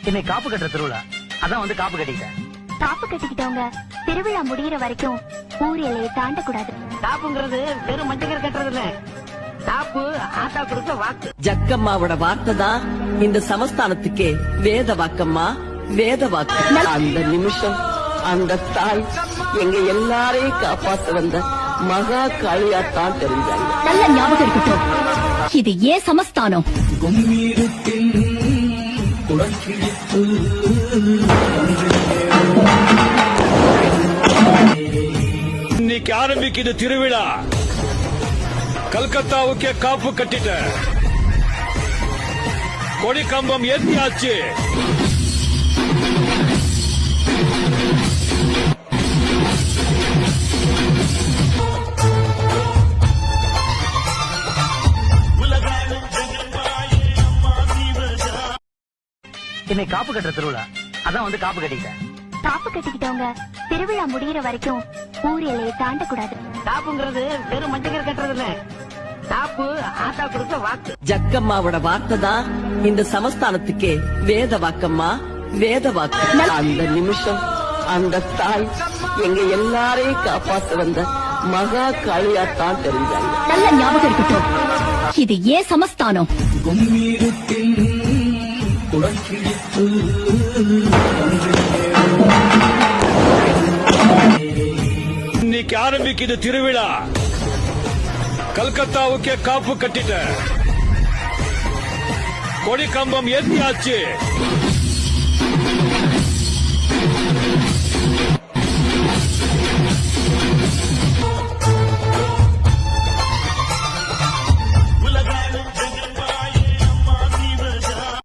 இன்னைக்கு காப்பு கட்டுற திருவிழா, அதான் வந்து காப்பு கட்டிக்கிட்டேன். காப்பு கட்டிக்கிட்டவங்க திருவிழா முடியிற வரைக்கும் ஊர் எல்லையை தாண்டக்கூடாது. காப்புங்கிறது வெறும் மஞ்சள் கட்டுறது இல்ல, காப்பு ஆத்தா கொடுத்த வாக்கு. ஜக்கம்மாவோட வார்த்தை தான் இந்த சமஸ்தானத்துக்கே வேத வாக்கம்மா, வேத வாக்கு. அந்த நிமிஷம் அந்த தாய் எங்க எல்லாரையும் காப்பாத்த வந்த மகா காளியாத்தான் தெரிஞ்சாங்க. நல்ல ஞாபகம் இருக்கட்டும், இது ஏன் சமஸ்தானம். இன்னைக்கு ஆரம்பிக்குது திருவிழா. கல்கத்தாவுக்கே காப்பு கட்டிட்ட, கொடி கம்பம் ஏத்தியாச்சு. இன்னைக்கு காப்பு கட்டுற திருவிழா, அதான் வந்து காப்பு கட்டிக்கிட்டேன். காப்பு கட்டிக்கிட்டவங்க திருவிழா முடியிற வரைக்கும் ஊர் எல்லையை தாண்டக்கூடாது. காப்புங்கிறது வெறும் மஞ்சள் கட்டுறது இல்ல, காப்பு ஆத்தா கொடுத்த வாக்கு. ஜக்கம்மாவோட வார்த்தை தான் இந்த சமஸ்தானத்துக்கே வேத வாக்கம்மா, வேத வாக்கு. அந்த நிமிஷம் அந்த தாய் எங்க எல்லாரையும் காப்பாத்த வந்த மகா காளியாத்தான் தெரிஞ்சாங்க. நல்ல ஞாபகம் இருக்கட்டும், இது ஏன் சமஸ்தானம். இன்னைக்கு ஆரம்பிக்குது திருவிழா. கல்கத்தாவுக்கே காப்பு கட்டிட்ட, கொடி கம்பம் ஏத்தியாச்சு.